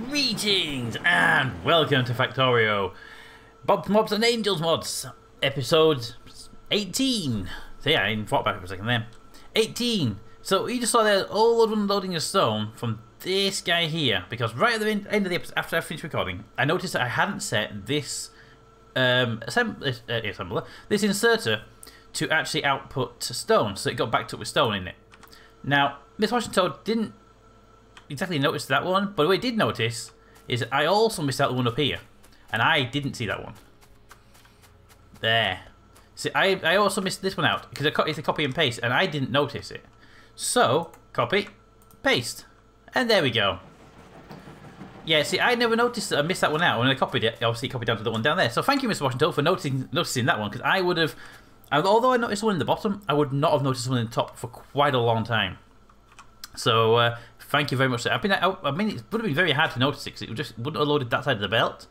Greetings and welcome to Factorio, Bobs, Mobs and Angels mods, episode 18. So yeah, I thought back for a second there. 18. So you just saw there all unloading a stone from this guy here, because right at the end of the episode, after I finished recording, I noticed that I hadn't set this assembler, this inserter, to actually output stone, so it got backed up with stone in it. Now, Miss Washington didn't exactly notice that one, but what I did notice is I also missed out the one up here, and I didn't see that one. There. See, I also missed this one out, because it's a copy and paste, and I didn't notice it. So, copy, paste, and there we go. Yeah, see, I never noticed that I missed that one out when I copied it. Obviously, copied down to the one down there. So thank you, Mr. Washington, for noticing that one, because I would have, although I noticed one in the bottom, I would not have noticed one in the top for quite a long time. So, thank you very much. I mean, it would have been very hard to notice it, because it just wouldn't have loaded that side of the belt.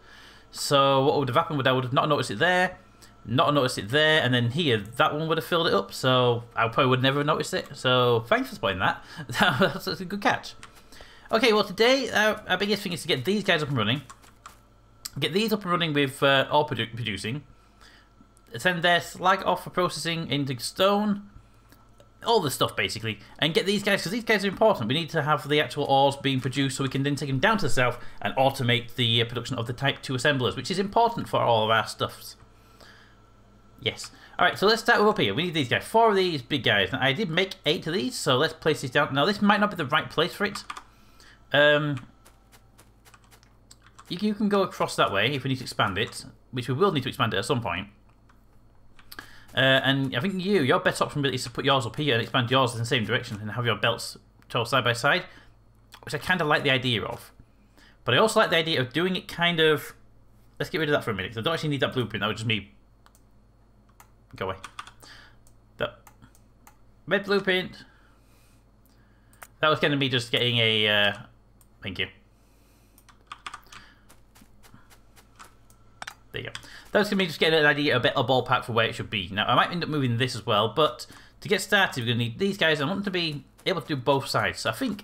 So what would have happened would I would have not noticed it there, not noticed it there, and then here, that one would have filled it up, so I probably would never have noticed it. So thanks for spotting that. That's a good catch. Okay, well today, our biggest thing is to get these guys up and running. Get these up and running with ore producing. Send their slag off for processing into stone. All the stuff basically, and get these guys, because these guys are important. We need to have the actual ores being produced so we can then take them down to the south and automate the production of the Type 2 assemblers, which is important for all of our stuffs. Yes. Alright, so let's start with up here. We need these guys, 4 of these big guys. Now, I did make 8 of these, so let's place these down. Now, this might not be the right place for it. You can go across that way if we need to expand it, which we will need to expand it at some point. And I think your best option really is to put yours up here and expand yours in the same direction and have your belts twirl side by side, which I kind of like the idea of. But I also like the idea of doing it kind of... Let's get rid of that for a minute, because I don't actually need that blueprint. That would just me... Go away. That red blueprint. That was going to be just getting a... Thank you. There you go. That's going to be just getting an idea, a ballpark for where it should be. Now, I might end up moving this as well, but to get started, we're going to need these guys. I want them to be able to do both sides. So I think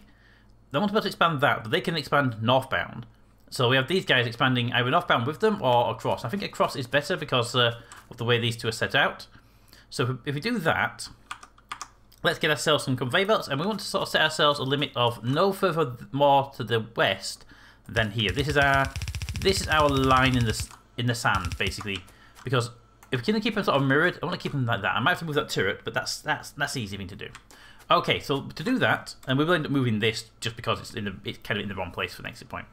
I want to be able to expand that, but they can expand northbound. So we have these guys expanding either northbound with them or across. I think across is better because of the way these two are set out. So if we do that, let's get ourselves some conveyor belts, and we want to sort of set ourselves a limit of no further more to the west than here. This is our line in the sand, basically, because if we can keep them sort of mirrored, I want to keep them like that. I might have to move that turret, but that's the easy thing to do. Okay, so to do that, and we will end up moving this just because it's kind of in the wrong place for the exit point.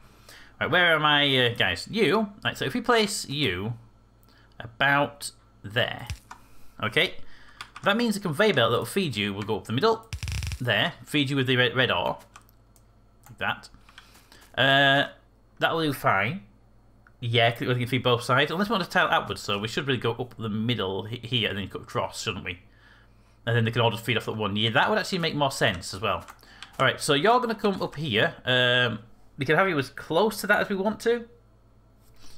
Right, where are my guys? You. Right, so if we place you about there, okay, that means the conveyor belt that will feed you will go up the middle there, feed you with the red ore, like that. That will do fine. Yeah, we can feed both sides. Unless we want to tile outwards, so we should really go up the middle here and then cut across, shouldn't we? And then they can all just feed off that one. Yeah, that would actually make more sense as well. Alright, so you're going to come up here. We can have you as close to that as we want to.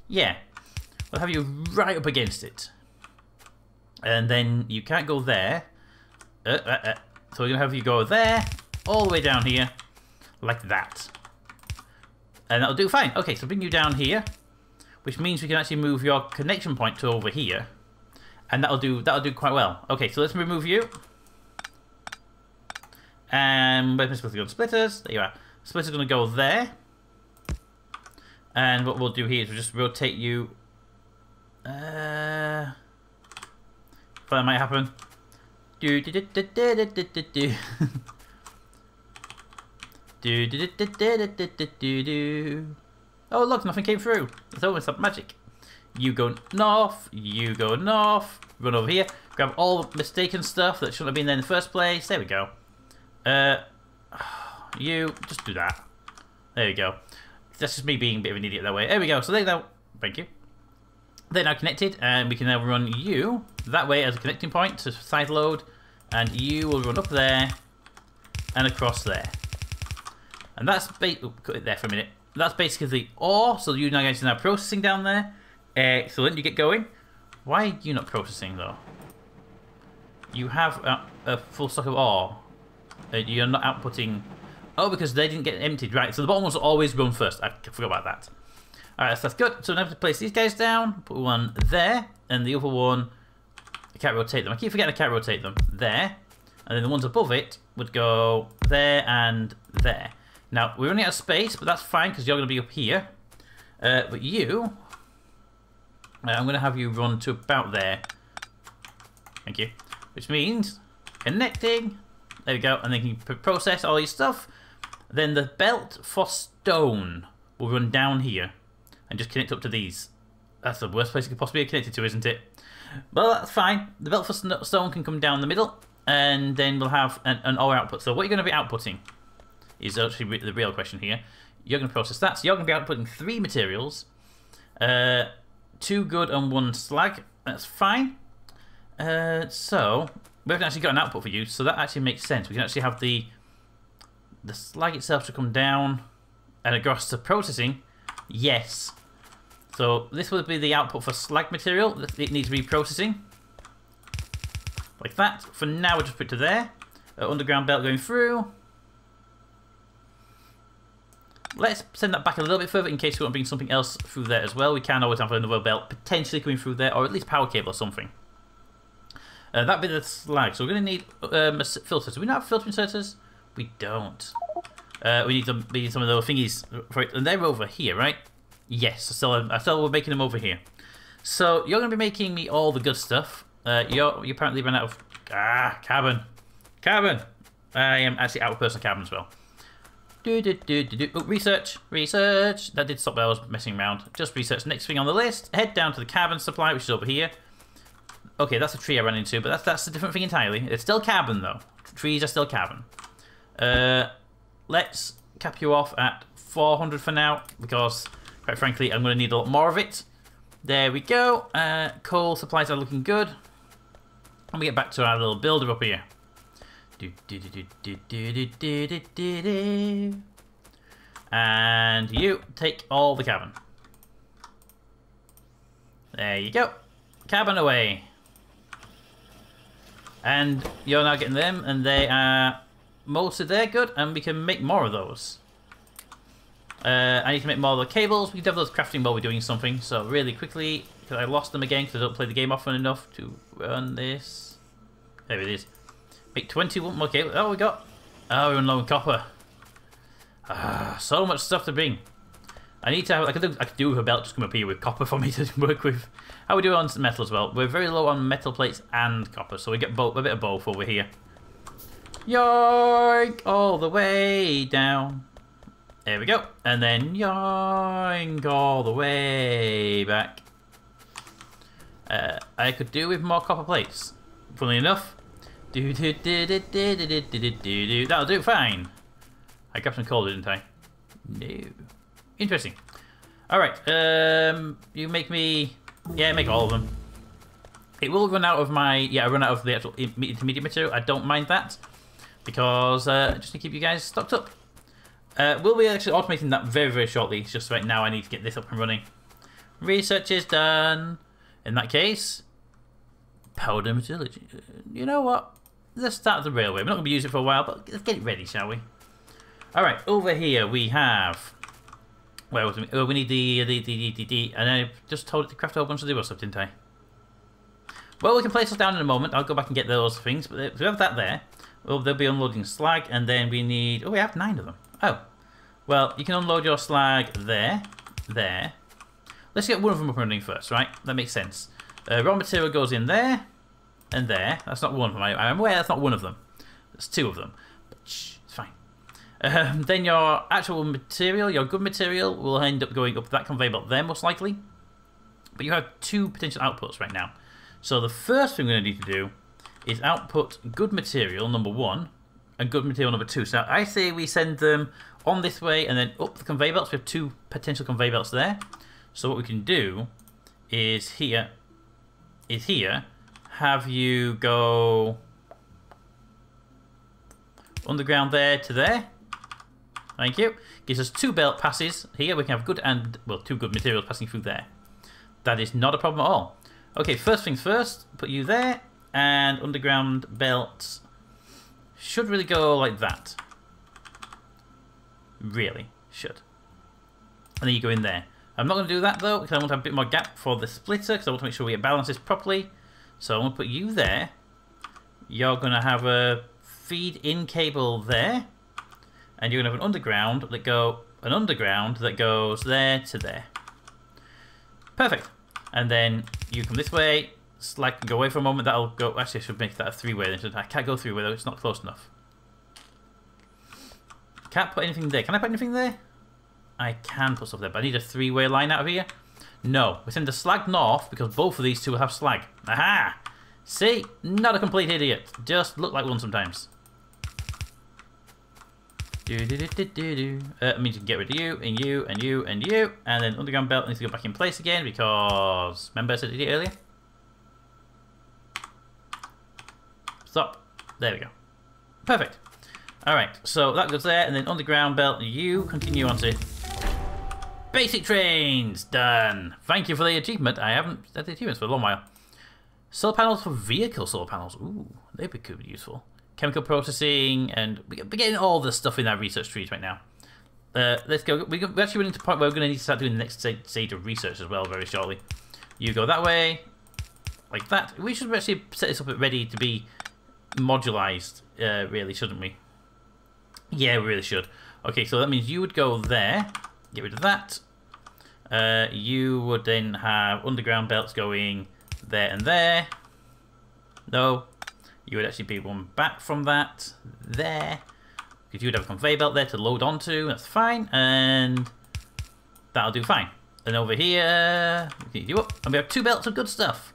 Yeah. We'll have you right up against it. And then you can't go there. So we're going to have you go there, all the way down here, like that. And that'll do fine. Okay, so bring you down here, which means we can actually move your connection point to over here, and that'll do quite well. Okay, so let's remove you. And where's my splitter going? Splitters, there you are. Splitter's going to go there, and what we'll do here is we'll just rotate you. That might happen. Oh look, nothing came through. It's almost like magic. You go north, run over here, grab all the mistaken stuff that shouldn't have been there in the first place. There we go. You just do that. There we go. That's just me being a bit of an idiot that way. There we go. So they now, thank you. They're now connected, and we can now run you that way as a connecting point to side load, and you will run up there and across there. And that's cut it there for a minute. That's basically the ore, so you guys are now processing down there. Excellent, you get going. Why are you not processing though? You have a full stock of ore. You're not outputting Oh, because they didn't get emptied. Right, so the bottom ones will always run first. I forgot about that. Alright, so that's good. So now I have to place these guys down. Put one there. And the other one, I can't rotate them. I keep forgetting I can't rotate them. There. And then the ones above it would go there and there. Now, we're running out of space, but that's fine because you're going to be up here. But you, I'm going to have you run to about there. Thank you. Which means connecting. There we go. And then you can process all your stuff. Then the belt for stone will run down here and just connect up to these. That's the worst place it could possibly be connected to, isn't it? Well, that's fine. The belt for stone can come down the middle, and then we'll have an ore output. So what you're going to be outputting is actually the real question here. You're going to process that. So you're going to be outputting 3 materials, 2 good and 1 slag. That's fine. So we haven't actually got an output for you, so that actually makes sense. We can actually have the slag itself to come down and across to processing. Yes. So this will be the output for slag material. It needs reprocessing. Like that. For now, we'll just put it to there. Underground belt going through. Let's send that back a little bit further in case we want to bring something else through there as well. We can always have another belt potentially coming through there, or at least power cable or something. That'd be the slag. So we're going to need filters. Do we not have filter inserters? We don't. We need some of those thingies for it. And they're over here, right? Yes, I still we're making them over here. So you're going to be making me all the good stuff. You apparently ran out of carbon. Carbon. I am actually out of personal carbon as well. Oh, research. That did stop where I was messing around. Just research. Next thing on the list. Head down to the carbon supply, which is over here. Okay, that's a tree I ran into, but that's a different thing entirely. It's still carbon though. Trees are still carbon. Let's cap you off at 400 for now because, quite frankly, I'm going to need a lot more of it. There we go. Coal supplies are looking good. And we get back to our little builder up here. And you take all the carbon. There you go. Carbon away. And you're now getting them, and they are mostly there, good, and we can make more of those. I need to make more of the cables. We can have those crafting while we're doing something. So really quickly, because I lost them again because I don't play the game often enough to run this. There it is. Make 21 more cables. Oh, we got. Oh, we're on low on copper. So much stuff to bring. I need to have. I could do with a belt just come up here with copper for me to work with. How we do on metal as well? We're very low on metal plates and copper, so we get both, a bit of both over here. Yoink! All the way down. There we go. And then yoink all the way back. I could do with more copper plates. Funnily enough. That'll do fine. I grabbed some coal, didn't I? No. Interesting. Alright, you make me... Yeah, make all of them. It will run out of my... Yeah, I run out of the actual intermediate material. I don't mind that. Because, just to keep you guys stocked up. We'll be actually automating that very, very shortly. It's just right now I need to get this up and running. Research is done. In that case... Powder metallurgy. You know what? Let's start the railway. We're not going to use it for a while, but let's get it ready, shall we? Alright, over here we have... Where was it? Oh, we need the... And I just told it to craft a whole bunch of zero stuff, didn't I? Well, we can place us down in a moment. I'll go back and get those things. But we have that there. Well, they'll be unloading slag. And then we need... Oh, we have 9 of them. Oh. Well, you can unload your slag there. There. Let's get one of them up and running first, right? That makes sense. Raw material goes in there. And there. That's not one of them. I'm aware that's not one of them. There's 2 of them. But shh, it's fine. Then your actual material, your good material, will end up going up that conveyor belt there, most likely. But you have 2 potential outputs right now. So the first thing we're going to need to do is output good material, number 1, and good material, number 2. So I say we send them on this way and then up the conveyor belts. We have 2 potential conveyor belts there. So what we can do is here, have you go underground there to there. Thank you. Gives us 2 belt passes here. We can have good and, well, 2 good materials passing through there. That is not a problem at all. Okay, first things first, put you there, and underground belt should really go like that. Really should. And then you go in there. I'm not going to do that though, because I want to have a bit more gap for the splitter, because I want to make sure we balance this properly. So I'm going to put you there. You're going to have a feed-in cable there, and you're going to have an underground that goes there to there. Perfect. And then you come this way. Slag can go away for a moment. That'll go. Actually, I should make that a three-way. I can't go three-way though. It's not close enough. Can't put anything there. Can I put anything there? I can put stuff there, but I need a three-way line out of here. No, we send the slag north because both of these two will have slag. Aha! See? Not a complete idiot. Just look like one sometimes. It means you can get rid of you, and you, and you, and you. And then underground belt needs to go back in place again because... Remember I said it earlier? Stop. There we go. Perfect. Alright, so that goes there, and then underground belt, you continue on to... Basic trains! Done! Thank you for the achievement. I haven't had the achievements for a long while. Solar panels for vehicle solar panels. Ooh, they could be useful. Chemical processing, and we're getting all the stuff in our research trees right now. Let's go. We're actually running to the point where we're going to need to start doing the next stage of research as well very shortly. You go that way, like that. We should actually set this up ready to be modularized, really, shouldn't we? Yeah, we really should. Okay, so that means you would go there, get rid of that. You would then have underground belts going there and there. No. You would actually be one back from that there. Because you would have a conveyor belt there to load onto. That's fine. And that'll do fine. And over here, we can do up. And we have two belts of good stuff.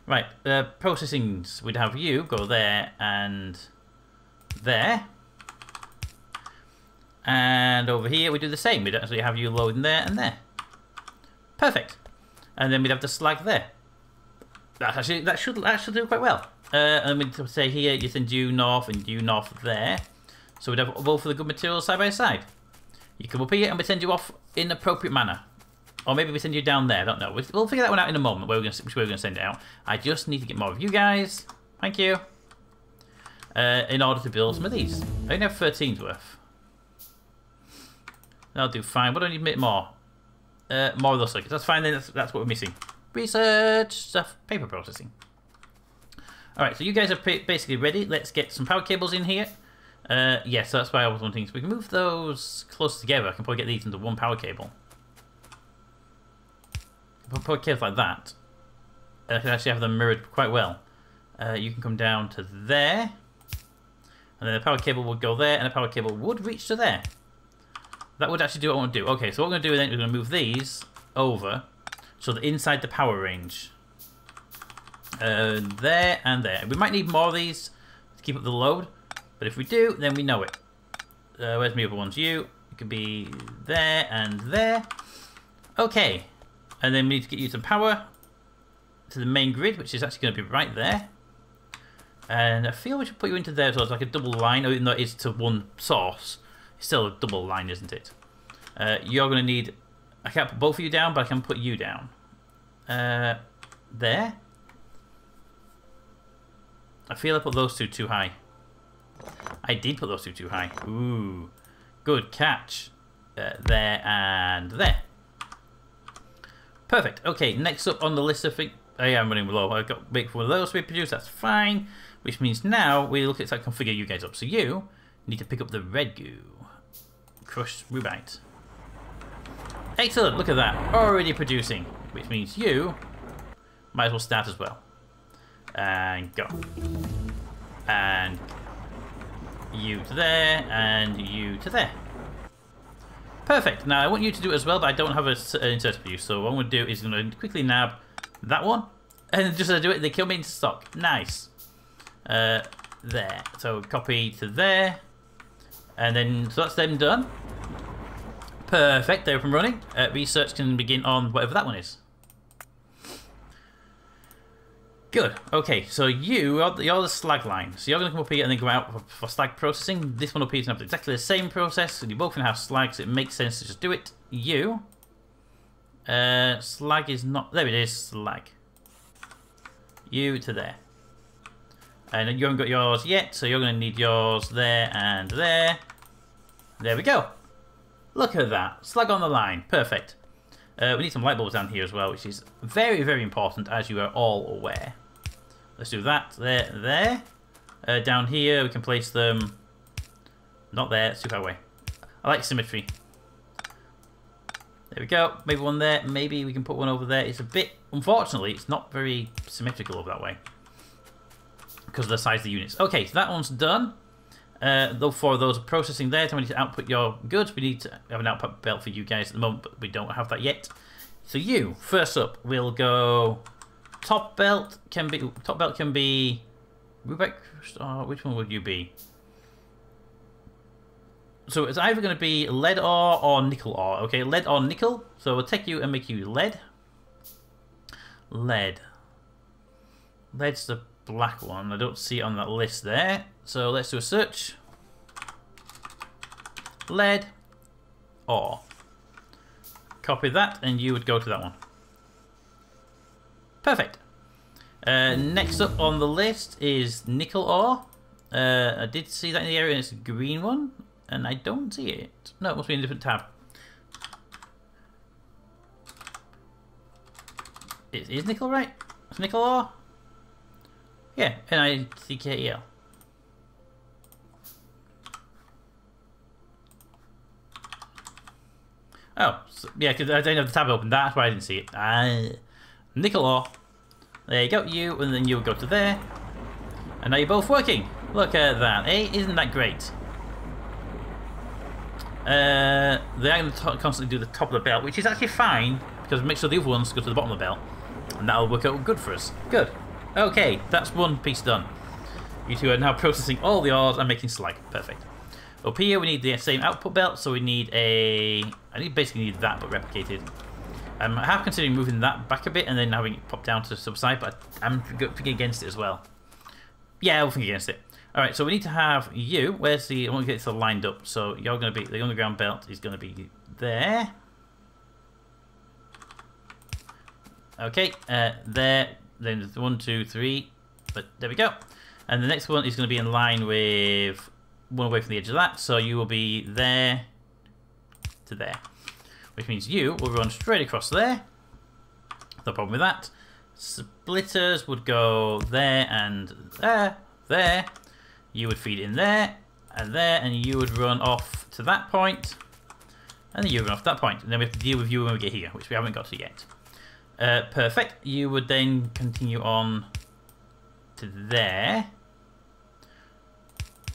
Right, processings. We'd have you go there and there. And over here we do the same. We'd actually have you loading there and there. Perfect. And then we'd have the slag there. That should do quite well. And we'd say here you send you north and you north there. So we'd have both of the good materials side by side. You come up here and we send you off in appropriate manner. Or maybe we send you down there, I don't know. We'll figure that one out in a moment, which way we're going to send it out. I just need to get more of you guys. Thank you. In order to build some of these. I only have 13's worth. That'll do fine. What do I need a bit more? More of those circuits. That's fine then, that's what we're missing. Research stuff, paper processing. Alright, so you guys are basically ready. Let's get some power cables in here. Yes, so that's why I was wanting. So we can move those close together. I can probably get these into one power cable. Put cables like that. I can actually have them mirrored quite well. You can come down to there. And then the power cable would go there, and the power cable would reach to there. That would actually do what I want to do. Okay, so what we're going to do then is we're going to move these over so they're inside the power range. There and there. We might need more of these to keep up the load, but if we do, then we know it. Where's my other ones? You. It could be there and there. Okay. And then we need to get you some power to the main grid, which is actually going to be right there. And I feel we should put you into there so it's like a double line, even though it is to one source. It's still a double line, isn't it? You're going to need... I can't put both of you down, but I can put you down. There. I feel I put those two too high. I did put those two too high. Ooh. Good catch. There and there. Perfect. Okay, next up on the list of things... I am running low. I've got to wait for one of those to be produced. That's fine. Which means now we look at how to configure you guys up. So you need to pick up the red goo. Crushed rubite. Excellent. Look at that. Already producing. Which means you might as well start as well. And go. And you to there. And you to there. Perfect. Now I want you to do it as well, but I don't have an insert for you. So what I'm going to do is I'm going to quickly nab that one. And just do it, they kill me into stock. Nice. There. So copy to there. And then, so that's them done. Perfect, they're up and running. Research can begin on whatever that one is. Good. Okay, so you're the slag line. So you're going to come up here and then go out for slag processing. This one up here is going to have exactly the same process. So you both can have slag, so it makes sense to just do it. You. Slag is not... There it is, slag. You to there. And you haven't got yours yet, so you're going to need yours there and there. There we go. Look at that. Slag on the line. Perfect. We need some light bulbs down here as well, which is very, very important, as you are all aware. Let's do that. There. Down here, we can place them... Not there. It's too far away. I like symmetry. There we go. Maybe one there. Maybe we can put one over there. It's a bit... Unfortunately, it's not very symmetrical over that way. Because of the size of the units. Okay, so that one's done. Though for those processing there, time we need to output your goods. We need to have an output belt for you guys at the moment, but we don't have that yet. So you, first up, we'll go... Top belt can be... Rubik, which one would you be? So it's either going to be lead ore or nickel ore. Okay, lead or nickel. So we'll take you and make you lead. Lead. Lead's the black one. I don't see it on that list there. So let's do a search. Lead ore. Copy that and you would go to that one. Perfect. Next up on the list is nickel ore. I did see that in the area and it's a green one. And I don't see it. No, it must be in a different tab. Is nickel right? Is nickel ore? Yeah, N-I-C-K-E-L. Oh, so, yeah, because I didn't have the tab open. That's why I didn't see it. Nickel ore. There you go, you, and then you go to there. And now you're both working. Look at that. Eh? Isn't that great? They're going to constantly do the top of the belt, which is actually fine, because it makes sure the other ones go to the bottom of the belt. And that'll work out good for us. Good. Okay, that's one piece done. You two are now processing all the ores and making slag. Perfect. Up here we need the same output belt, so we need a... I basically need that, but replicated. I have considered moving that back a bit and then having it pop down to the subside, but I'm thinking against it as well. Yeah, I'll think against it. Alright, so we need to have you. Where's the... I want to get this lined up. So you're going to be... The underground belt is going to be there. Okay, there. Then 1, 2, 3. But there we go. And the next one is going to be in line with... One away from the edge of that. So you will be there to there. Which means you will run straight across there. No problem with that. Splitters would go there and there. There. You would feed in there, and you would run off to that point, and then you run off that point, and then we have to deal with you when we get here, which we haven't got to yet. Perfect. You would then continue on to there,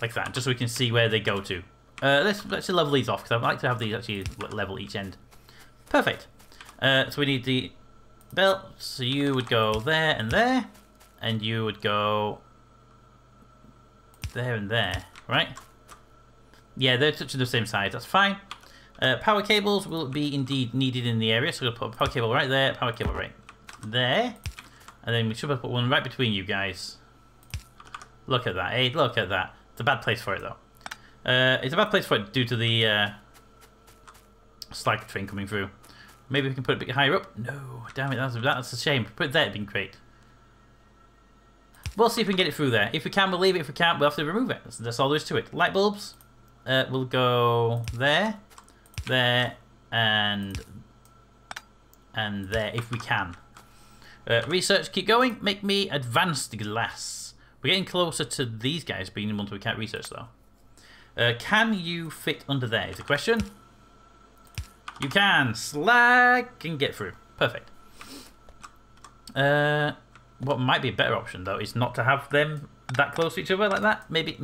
like that, just so we can see where they go to. Let's level these off, because I'd like to have these actually level each end. Perfect. So we need the belt, so you would go there, and you would go... there and there, right? Yeah, they're touching the same side, that's fine. Power cables will be indeed needed in the area, so we'll put a power cable right there, power cable right there. And then we should put one right between you guys. Look at that, eh? Look at that. It's a bad place for it, though. It's a bad place for it due to the slag train coming through. Maybe we can put it a bit higher up. No, damn it, that's a shame. Put it there, it'd been great. We'll see if we can get it through there. If we can, we'll leave it. If we can't, we'll have to remove it. That's all there is to it. Light bulbs will go there, there, and there if we can. Research, keep going. Make me advanced glass. We're getting closer to these guys being the ones we can't research, though. Can you fit under there is the question. You can. Slag can get through. Perfect. What might be a better option, though, is not to have them that close to each other like that. Maybe.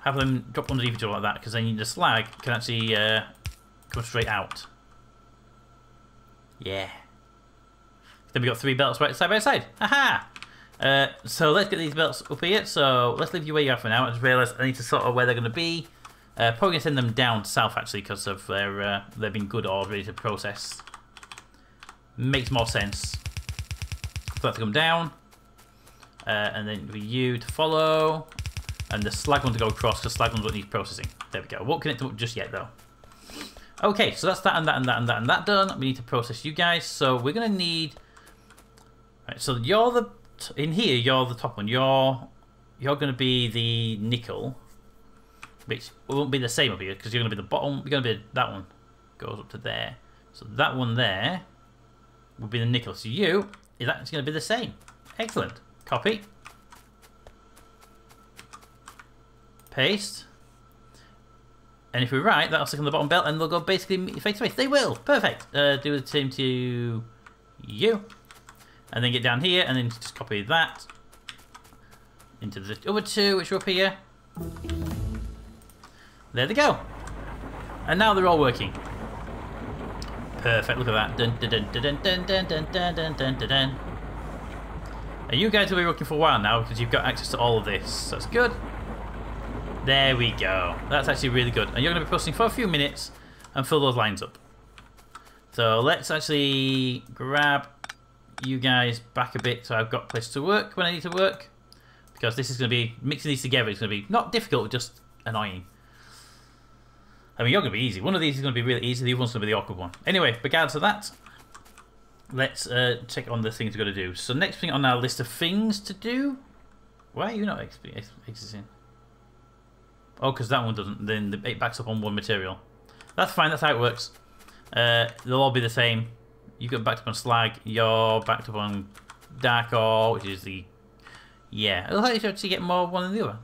Have them drop underneath each other like that, because then the slag can actually come straight out. Yeah. Then we got 3 belts right side by side. Aha! So let's get these belts up here. So let's leave you where you are for now. I just realised I need to sort of where they're going to be. Probably going to send them down south, actually, because of their they've been good or ready to process. Makes more sense for that to come down, and then for you to follow, and the slag one to go across, because slag ones don't need processing. There we go. Won't connect them up just yet, though. Okay, so that's that and that and that and that and that done. We need to process you guys, so we're gonna need. Right, so you're the in here. You're the top one. You're gonna be the nickel. which won't be the same up here because you're going to be the bottom. You're going to be that one goes up to there. So that one there will be the nickel. So you is actually going to be the same. Excellent. Copy. Paste. And if we write, that'll stick on the bottom belt, and they'll go basically face to face. They will. Perfect. Do the same to you, and then get down here, and then just copy that into the other two, which are up here. There they go. And now they're all working. Perfect. Look at that. Dun, dun, dun, dun, dun, dun, dun, dun, dun, dun, dun, dun. And you guys will be working for a while now because you've got access to all of this. So that's good. There we go. That's actually really good. And you're going to be posting for a few minutes and fill those lines up. So let's actually grab you guys back a bit so I've got a place to work when I need to work. Because this is going to be, mixing these together is going to be not difficult, just annoying. I mean, you're going to be easy. One of these is going to be really easy. The other one's going to be the awkward one. Anyway, regardless of that, let's check on the things we've got to do. So next thing on our list of things to do. Why are you not exiting? Oh, because that one doesn't. Then it backs up on one material. That's fine. That's how it works. They'll all be the same. You get backed up on slag. You're backed up on dark ore, which is the... Yeah. It looks like you actually get more of one than the other.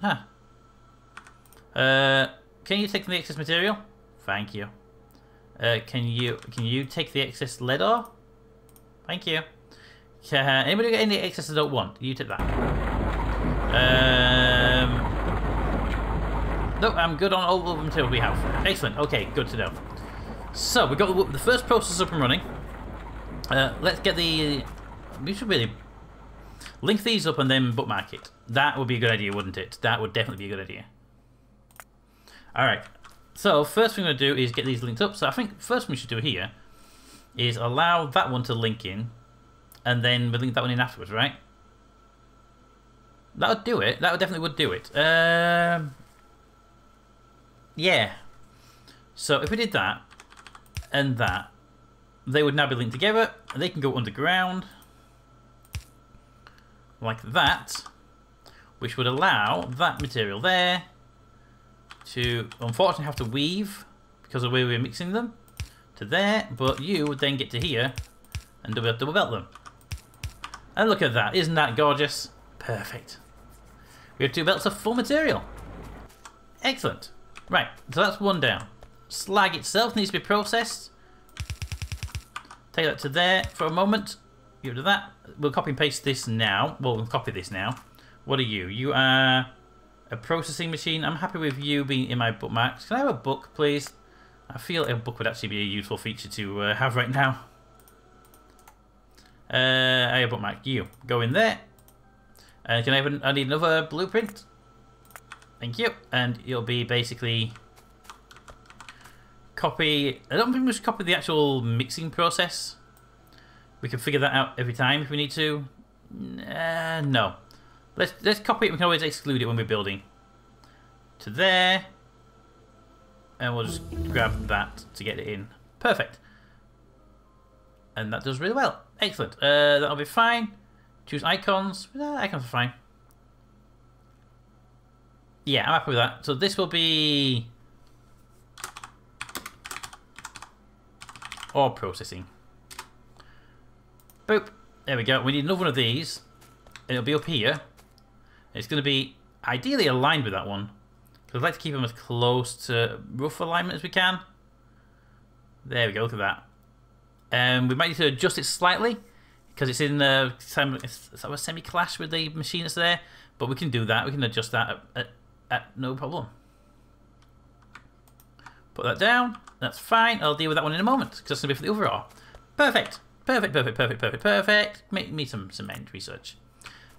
Huh. Can you take the excess material? Thank you. Can you take the excess lead ore? Thank you. Anybody get any excess I don't want? You take that. Nope, I'm good on all of them until we have. Excellent. Okay, good to know. So we've got the first process up and running. Let's get the... We should really link these up and then bookmark it. That would be a good idea, wouldn't it? That would definitely be a good idea. Alright. So first thing we're going to do is get these linked up. So I think first thing we should do here is allow that one to link in. And then we'll link that one in afterwards, right? That would do it. That definitely would do it. Yeah. So if we did that and that, they would now be linked together. And they can go underground like that, which would allow that material there to unfortunately have to weave because of the way we're mixing them to there, but you would then get to here and double belt them. And look at that. Isn't that gorgeous? Perfect. We have 2 belts of full material. Excellent. Right, so that's one down. Slag itself needs to be processed. Take that to there for a moment. Get rid of that. We'll copy and paste this now. Well, we'll copy this now. What are you? You are a processing machine. I'm happy with you being in my bookmarks. Can I have a book, please? I feel a book would actually be a useful feature to have right now. I have bookmark. You. Go in there. Can I have I need another blueprint. Thank you. And it'll be basically copy. I don't think we should copy the actual mixing process. We can figure that out every time if we need to. No. Let's copy it. We can always exclude it when we're building. To there. And we'll just grab that to get it in. Perfect. And that does really well. Excellent. That'll be fine. Choose icons. Icons are fine. Yeah, I'm happy with that. So this will be ore processing. Boop. There we go. We need another one of these. And it'll be up here. It's going to be ideally aligned with that one. Because I'd like to keep them as close to rough alignment as we can. There we go. Look at that. We might need to adjust it slightly. Because it's in a semi-clash with the machine that's there. But we can do that. We can adjust that at no problem. Put that down. That's fine. I'll deal with that one in a moment. Because that's going to be for the overall. Perfect. Perfect, perfect, perfect, perfect, perfect. Make me some end research.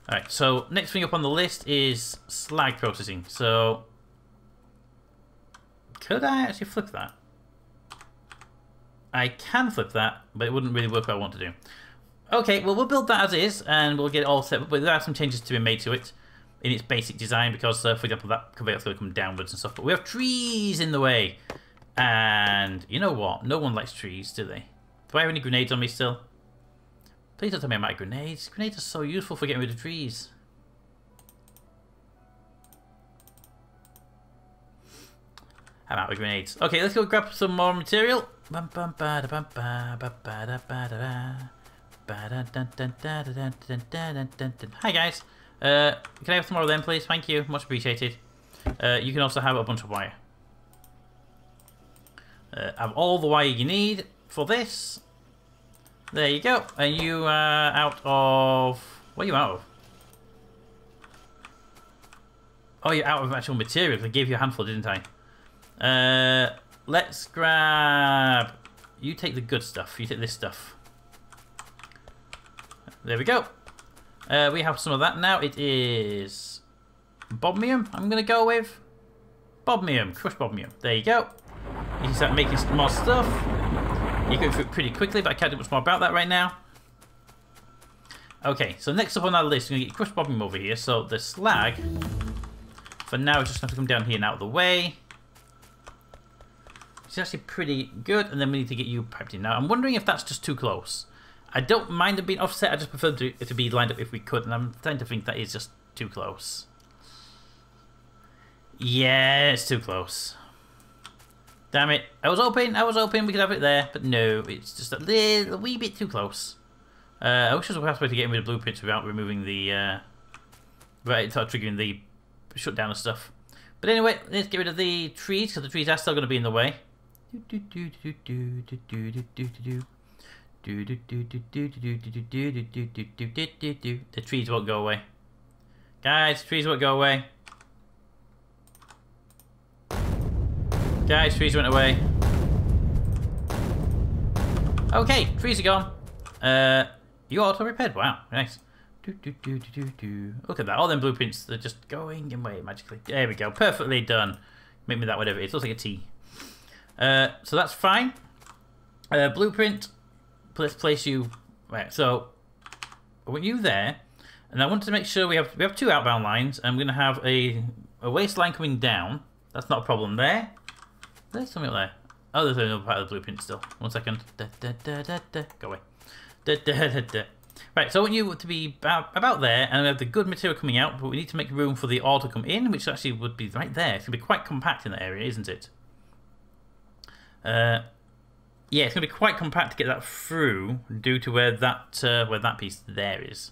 Alright, so next thing up on the list is slag processing. So, could I actually flip that? I can flip that, but it wouldn't really work what I want to do. Okay, well, we'll build that as is, and we'll get it all set up, but there are some changes to be made to it in its basic design, because, for example, that conveyor's going to come downwards and stuff, but we have trees in the way. And, you know what? No one likes trees, do they? Do I have any grenades on me still? Please don't tell me I'm out of grenades. Grenades are so useful for getting rid of trees. I'm out of grenades. Okay, let's go grab some more material. Hi guys. Can I have some more of them, please? Thank you. Much appreciated. You can also have a bunch of wire. Have all the wire you need for this. There you go. And you are out of... What are you out of? Oh, you're out of actual materials. I gave you a handful, didn't I? Let's grab... You take the good stuff. You take this stuff. There we go. We have some of that now. It is... Bodmium, I'm going to go with. Bodmium. Crushed bodmium. There you go. You can start making some more stuff. You're going through it pretty quickly, but I can't do much more about that right now. Okay, so next up on our list, we're going to get crushed bodmium over here. So the slag, for now, is just going to come down here and out of the way. It's actually pretty good, and then we need to get you piped in. Now, I'm wondering if that's just too close. I don't mind them being offset, I just prefer it to be lined up if we could, and I'm starting to think that is just too close. Yeah, it's too close. Damn it. I was hoping we could have it there, but no, it's just a wee bit too close. I wish there was a fast way to get rid of blueprints without removing the... without triggering the shutdown and stuff. But anyway, let's get rid of the trees, because the trees are still going to be in the way. The trees won't go away. Guys, trees won't go away. Guys, trees went away. Okay, trees are gone. You auto-repaired. Wow, nice. Look at that. All them blueprints, they're just going away magically. There we go. Perfectly done. Make me that whatever it is. It looks like a T. So that's fine. Blueprint. Let's place you... Right, so... I want you there. And I wanted to make sure we have two outbound lines. I'm going to have a waistline coming down. That's not a problem there. There's something up there. Oh, there's another part of the blueprint still. 1 second. Go away. Right, so I want you to be about there, and we have the good material coming out, but we need to make room for the ore to come in, which actually would be right there. It's going to be quite compact in that area, isn't it? Yeah, it's going to be quite compact to get that through, due to where that piece there is.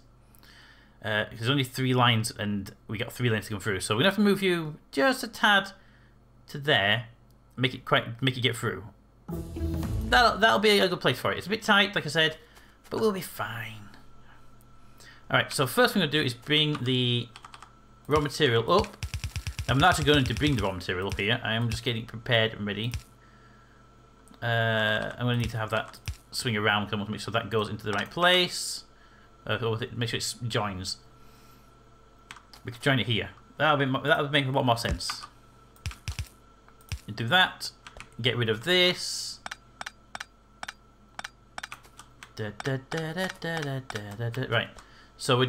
There's only 3 lines, and we got 3 lanes to come through, so we're going to have to move you just a tad to there. Make it get through. That'll be a good place for it. It's a bit tight, like I said, but we'll be fine. Alright, so first thing I'm going to do is bring the raw material up. I'm not actually going to bring the raw material up here. I am just getting prepared and ready. I'm going to need to have that swing around, because I want to make sure that goes into the right place. Make sure it joins. We could join it here. That would make a lot more sense. You do that. Get rid of this. Right. So we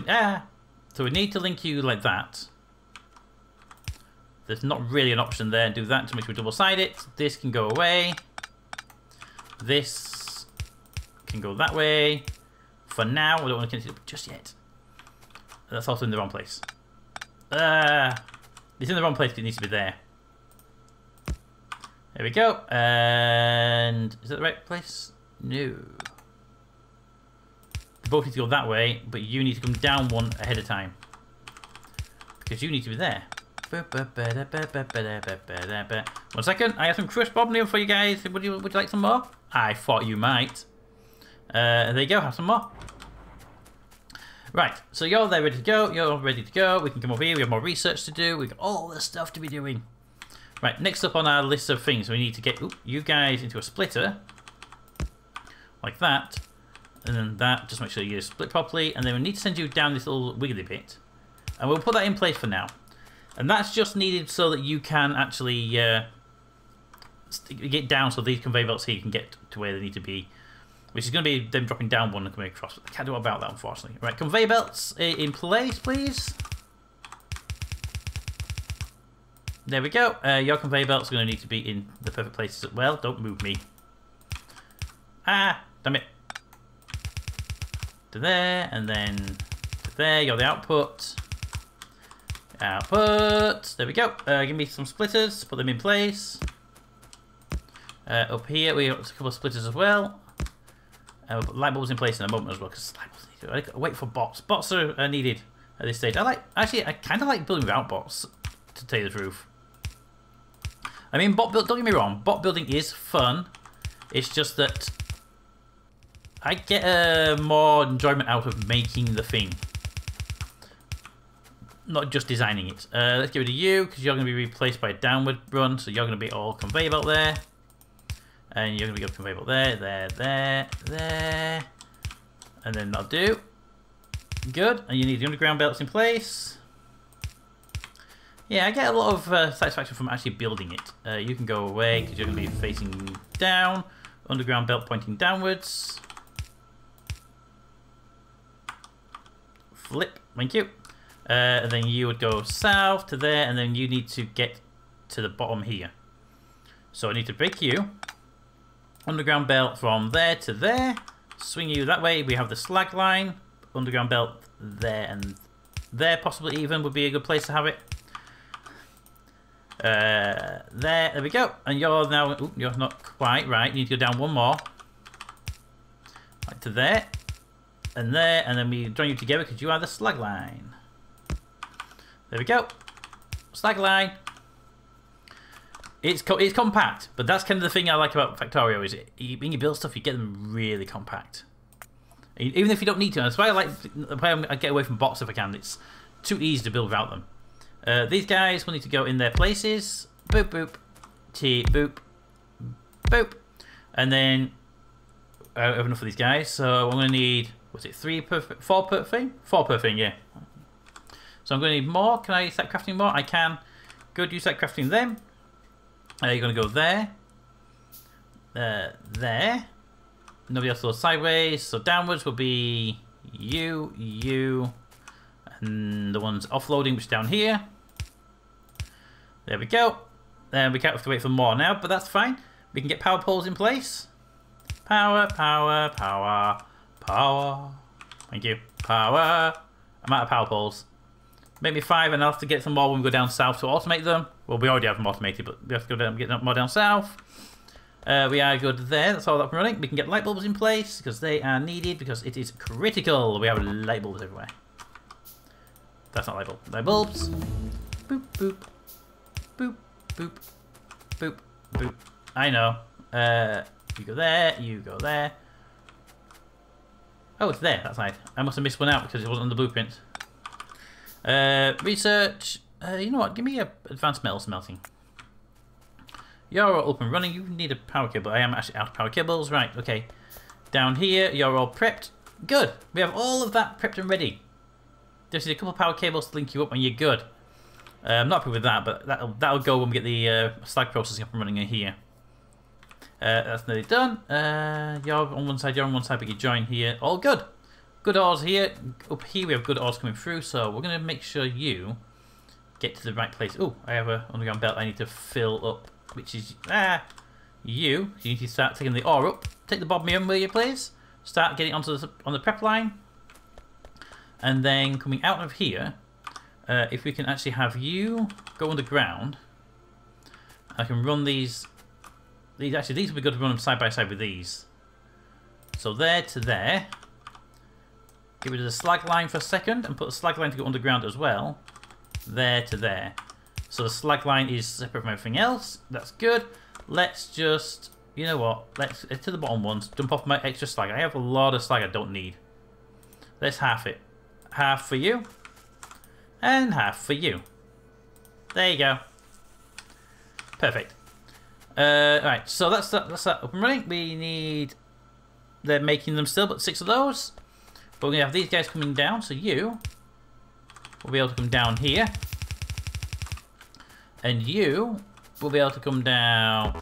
need to link you like that. There's not really an option there. Do that to make sure we double side it. This can go away. This can go that way. For now, we don't want to continue just yet. That's also in the wrong place. It's in the wrong place, but it needs to be there. There we go. And is that the right place? No. They both need to go that way, but you need to come down one ahead of time. Because you need to be there. 1 second. I have some crushed bodmium for you guys. Would you like some more? I thought you might. There you go. Have some more. Right. So you're there ready to go. You're ready to go. We can come over here. We have more research to do. We've got all this stuff to be doing. Right, next up on our list of things, we need to get you guys into a splitter. Like that. And then that, just make sure you split properly. And then we need to send you down this little wiggly bit. And we'll put that in place for now. And that's just needed so that you can actually get down so these conveyor belts here can get to where they need to be. Which is going to be them dropping down one and coming across. I can't do about that, unfortunately. Right, conveyor belts in place, please. There we go. Your conveyor belts are going to need to be in the perfect places as well. Don't move me. Ah, damn it. To there, and then to there. You're the output. Output. There we go. Give me some splitters. Put them in place. Up here we got a couple of splitters as well. We'll put light bulbs in place in a moment as well, because light bulbs need to wait for bots. Bots are needed at this stage. I kind of like building without bots, to tell you the truth. I mean, don't get me wrong, bot building is fun. It's just that I get more enjoyment out of making the thing, not just designing it. Let's get rid of you, because you're going to be replaced by a downward run, so you're going to be all conveyor belt there. And you're going to be conveyor belt there. And then that'll do. Good. And you need the underground belts in place. Yeah, I get a lot of satisfaction from actually building it. You can go away, because you're going to be facing down. Underground belt pointing downwards. Flip. Thank you. And then you would go south to there, and then you need to get to the bottom here. So I need to break you. Underground belt from there to there. Swing you that way. We have the slag line. Underground belt there and there, possibly even, would be a good place to have it. There we go. And you're now, ooh, you're not quite right. You need to go down one more. Right to there. And there. And then we join you together because you are the slag line. There we go. Slag line. It's compact, but that's kind of the thing I like about Factorio, is when you build stuff, you get them really compact. Even if you don't need to. That's why I get away from bots if I can. It's too easy to build without them. These guys will need to go in their places. Boop, boop. T, boop. Boop. And then I have enough of these guys, so I'm going to need, what's it, 4 per thing? 4 per thing, yeah. So I'm going to need more. Can I start crafting more? I can. Good, you start crafting them. You're going to go there. There. Nobody else goes sideways. So downwards will be you, and the ones offloading, which is down here. There we go. Then we can't have to wait for more now, but that's fine. We can get power poles in place. Power. Thank you. Power. I'm out of power poles. Make me 5, and I'll have to get some more when we go down south to automate them. Well, we already have them automated, but we have to go down and get more down south. We are good there. That's all up and running. We can get light bulbs in place because they are needed, because it is critical. We have light bulbs everywhere. That's not light bulb. Light bulbs. Boop, boop. Boop, boop. Boop, boop. I know. You go there. You go there. Oh, it's there. That's right. I must have missed one out because it wasn't on the blueprint. Research. You know what? Give me a advanced metal smelting. You're all up and running. You need a power cable. I am actually out of power cables. Right, okay. Down here, you're all prepped. Good. We have all of that prepped and ready. Just need a couple of power cables to link you up and you're good. I'm not happy with that, but that'll go when we get the slag processing up and running in here. That's nearly done. You're on one side, but you join here. All good. Good ores here. Up here we have good ores coming through, so we're going to make sure you get to the right place. Oh, I have an underground belt I need to fill up, which is you. You need to start taking the ore up. Take the bodmium, will you please? Start getting onto on the prep line. And then coming out of here, if we can actually have you go underground, I can run these. These will be good to run them side by side with these. So there to there. Get rid of the slag line for a second and put the slag line to go underground as well. There to there. So the slag line is separate from everything else. That's good. Let's just, you know what? Let's to the bottom ones. Dump off my extra slag. I have a lot of slag I don't need. Let's half it. Half for you. And half for you. There you go. Perfect. Right, so that's that up and running. We need, they're making them still, but 6 of those. But we're going to have these guys coming down, so you will be able to come down here. And you will be able to come down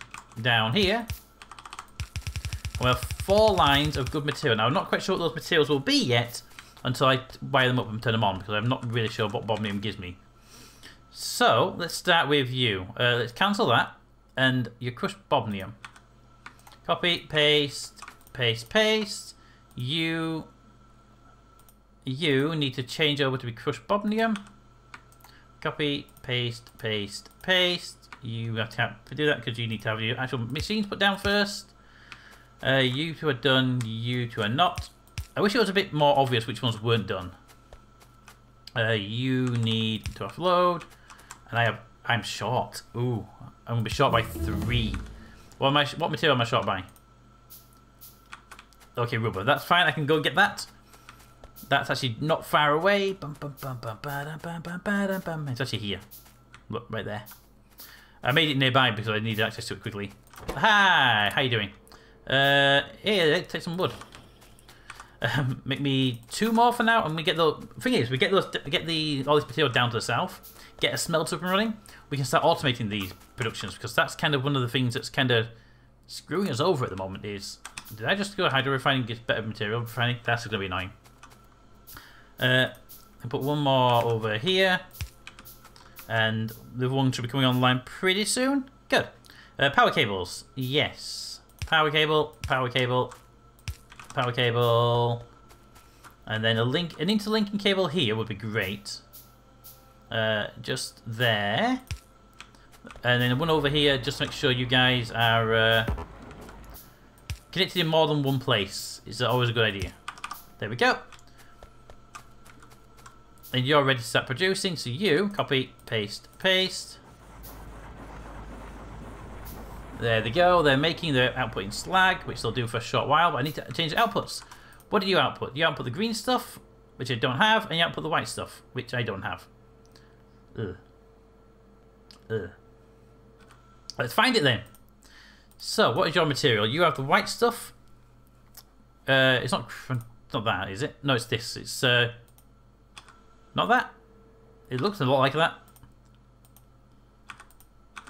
here. And we'll have 4 lines of good material. Now, I'm not quite sure what those materials will be yet until I wire them up and turn them on, because I'm not really sure what bodmium gives me. So, let's start with you. Let's cancel that. And your crushed bodmium. Copy, paste, paste, paste. You need to change over to be crushed bodmium. Copy, paste, paste, paste. You have to do that because you need to have your actual machines put down first. You two are done. You two are not. I wish it was a bit more obvious which ones weren't done. You need to offload, and I'm short. Ooh, I'm gonna be short by 3. What material am I short by? Okay, rubber. That's fine. I can go get that. That's actually not far away. It's actually here. Look, right there. I made it nearby because I needed access to it quickly. Hi, how you doing? Here, take some wood. Make me 2 more for now, and we get the thing is we get all this material down to the south. Get a smelter up and running. We can start automating these productions because that's kind of one of the things that's kind of screwing us over at the moment. Is did I just go hydro refining get better material refining? That's going to be annoying. And put one more over here, and the one should be coming online pretty soon. Good. Power cables, yes. Power cable, power cable, power cable, and then an interlinking cable here would be great. Just there, and then one over here, just to make sure you guys are connected in more than one place. Is always a good idea. There we go. And you're ready to start producing, so you copy, paste, paste. There they go. They're outputting slag, which they'll do for a short while, but I need to change the outputs. What do you output? You output the green stuff, which I don't have, and you output the white stuff, which I don't have. Ugh. Ugh. Let's find it then. So, what is your material? You have the white stuff. It's not that, is it? No, it's this. It's not that. It looks a lot like that.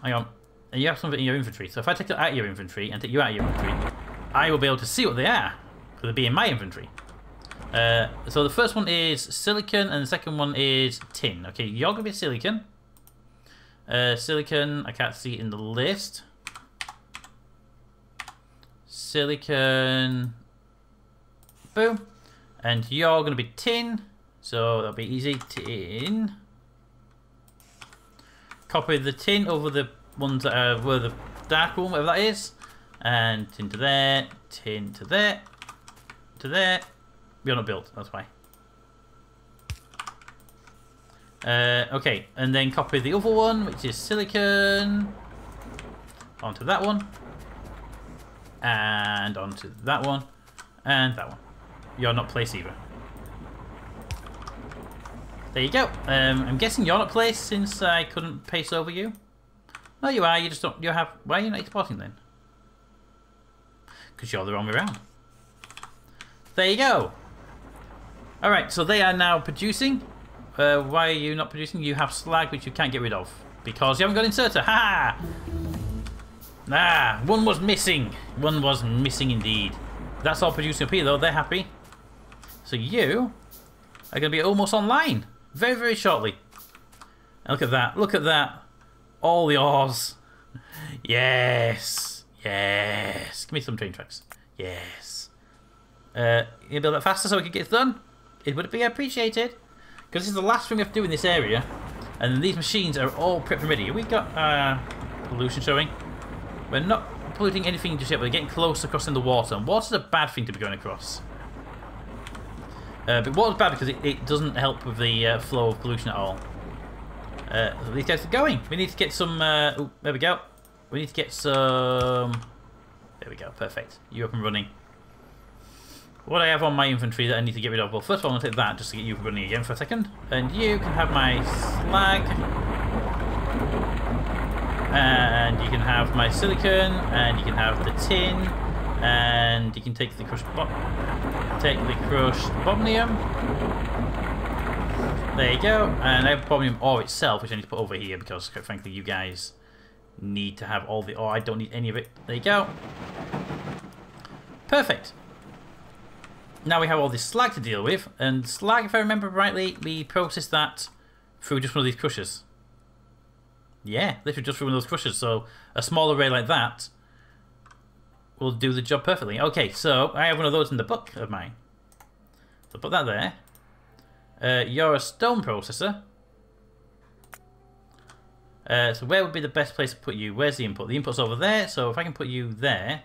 Hang on. And you have something in your inventory. So if I take it out of your inventory and take you out of your inventory, I will be able to see what they are. Because they'll be in my inventory. So the first one is silicon and the second one is tin. Okay, you're going to be silicon. Silicon, I can't see it in the list. Silicon. Boom. And you're going to be tin. So that'll be easy. Tin. Copy the tin over the ones that are where the dark room, whatever that is. And tin to there. Tin to there. To there. You're not built, that's why. Okay, and then copy the other one, which is silicon. Onto that one. And onto that one. And that one. You're not placed either. There you go. I'm guessing you're not placed since I couldn't paste over you. No, you are. You just don't. You have. Why are you not exporting then? Because you're the wrong way around. There you go. All right. So they are now producing. Why are you not producing? You have slag which you can't get rid of because you haven't got inserter. Ha! Ah, one was missing. One was missing indeed. That's all producing up here though. They're happy. So you are going to be almost online. Very, very shortly. And look at that. Look at that. All the ores. Yes. Yes. Give me some train tracks. Yes. You build it faster so we can get it done? It would be appreciated. Because this is the last thing we have to do in this area. And these machines are all prepped and ready. We've got pollution showing. We're not polluting anything just yet. We're getting close to crossing the water. And water's a bad thing to be going across. But water's bad because it doesn't help with the flow of pollution at all. So these guys are going. We need to get some... oh, there we go. We need to get some... There we go. Perfect. You're up and running. What I have on my inventory that I need to get rid of... Well, first of all, I'm going to take that just to get you up and running again for a second. And you can have my slag. And you can have my silicon. And you can have the tin. And you can take the crushed bobnium. There you go. And I have bobnium ore itself, which I need to put over here because, quite frankly, you guys need to have all the ore. I don't need any of it. There you go. Perfect. Now we have all this slag to deal with. And slag, if I remember rightly, we process that through just one of these crushers. Yeah, literally just through one of those crushers. So a small array like that will do the job perfectly. Okay, so I have one of those in the book of mine. So put that there. You're a stone processor. So where would be the best place to put you? Where's the input? The input's over there, so if I can put you there,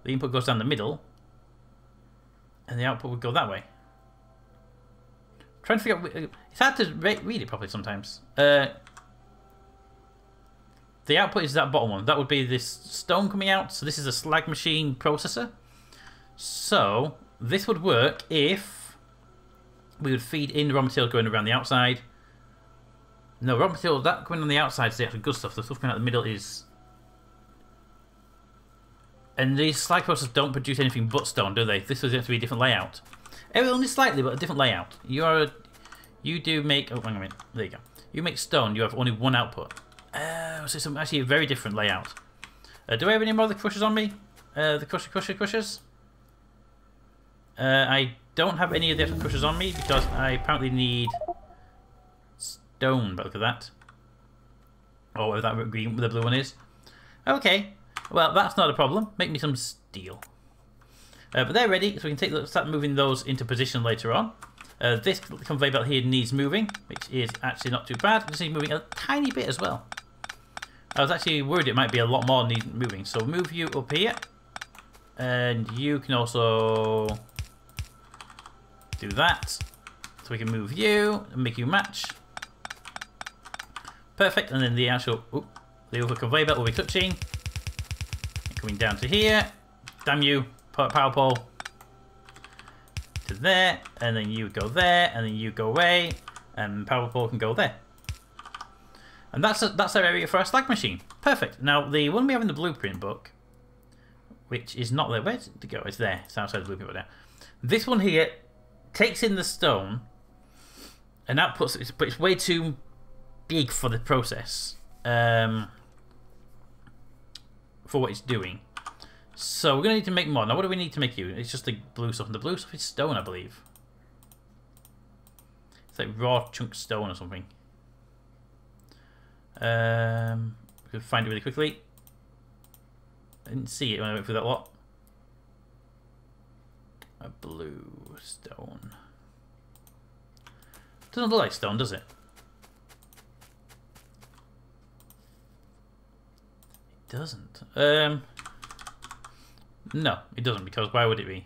the input goes down the middle, and the output would go that way. I'm trying to figure out... It's hard to read it properly sometimes. The output is that bottom one. That would be this stone coming out, so this is a slag machine processor. So, this would work if we would feed in the raw material going around the outside. No, raw material, that going on the outside is the actual good stuff. The stuff coming out the middle is... And these slag processors don't produce anything but stone, do they? This was going to be a different layout. Only slightly, but a different layout. You do make... Oh, hang on a minute. There you go. You make stone, you have only one output. So it's actually a very different layout. Do I have any more of the crushers on me? The crushers? I don't have any of the crushers on me because I apparently need... stone, but look at that. Or whatever that green, the blue one is. Okay, well that's not a problem. Make me some steel. But they're ready, so we can start moving those into position later on. This conveyor belt here needs moving, which is actually not too bad. It just needs moving a tiny bit as well. I was actually worried it might be a lot more need moving. So move you up here, and you can also do that. So we can move you and make you match. Perfect, and then the actual, the other conveyor belt will be touching. And coming down to here. Damn you, power pole. To there, and then you go there, and then you go away, and power pole can go there. And that's our area for our slag machine. Perfect. Now, the one we have in the blueprint book, which is not there. Where did it go? It's there. It's outside the blueprint book now. This one here takes in the stone and outputs it, but it's way too big for the process for what it's doing. So we're going to need to make more. Now what do we need to make you? It's just the blue stuff. And the blue stuff is stone, I believe. It's like raw chunk stone or something. We can find it really quickly. I didn't see it when I went through that lot. A blue stone. Doesn't look like stone, does it? It doesn't. No, it doesn't, because why would it be?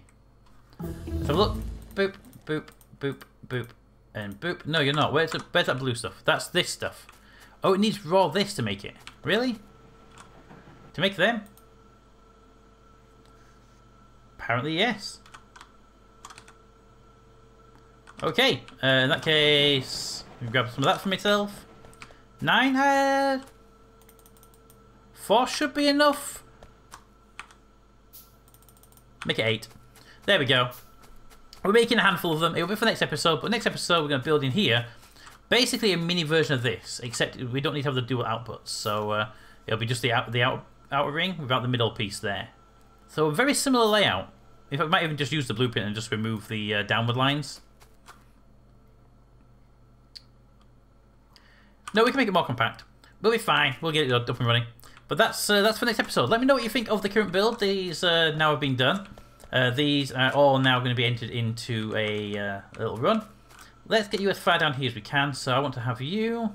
Let's have a look. Boop, boop, boop, boop, and boop. No, you're not. Where's that blue stuff? That's this stuff. Oh, it needs raw this to make it. Really? To make them? Apparently, yes. Okay, in that case, let me grab some of that for myself. 9 head. 4 should be enough. Make it 8. There we go. We're making a handful of them. It'll be for next episode, but next episode we're going to build in here basically a mini version of this, except we don't need to have the dual outputs. So it'll be just the outer ring without the middle piece there. So a very similar layout. In fact, I might even just use the blueprint and just remove the downward lines. No, we can make it more compact. We'll be fine. We'll get it up and running. But that's for next episode. Let me know what you think of the current build. These now have been done. These are all now going to be entered into a little run. Let's get you as far down here as we can. So I want to have you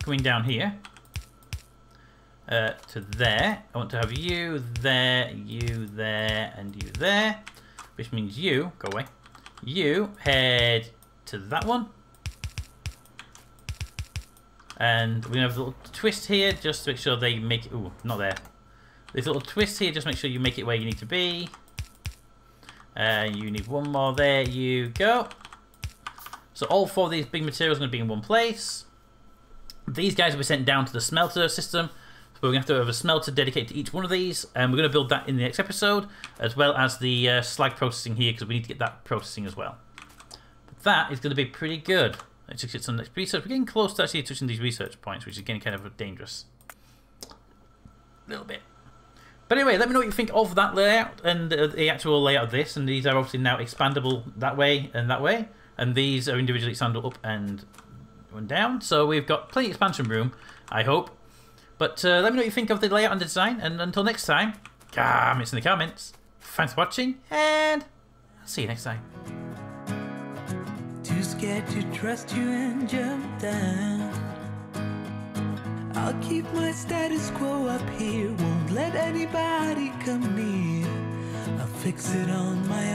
coming down here to there. I want to have you there, and you there. Which means you, go away. You head to that one. And we're going to have a little twist here just to make sure they make it... Ooh, not there. This little twist here, just make sure you make it where you need to be. You need one more. There you go. So all 4 of these big materials are going to be in one place. These guys will be sent down to the smelter system. So we're going to have a smelter dedicated to each one of these. And we're going to build that in the next episode, as well as the slag processing here, because we need to get that processing as well. But that is going to be pretty good. Let's just get some next research. We're getting close to actually touching these research points, which is getting kind of dangerous. A little bit. But anyway, let me know what you think of that layout and the actual layout of this. And these are obviously now expandable that way and that way. And these are individually expandable up and down. So we've got plenty of expansion room, I hope. But let me know what you think of the layout and the design. And until next time, comments in the comments. Thanks for watching, and I'll see you next time. Too scared to trust you and jump down. I'll keep my status quo up here, won't let anybody come near. I'll fix it on my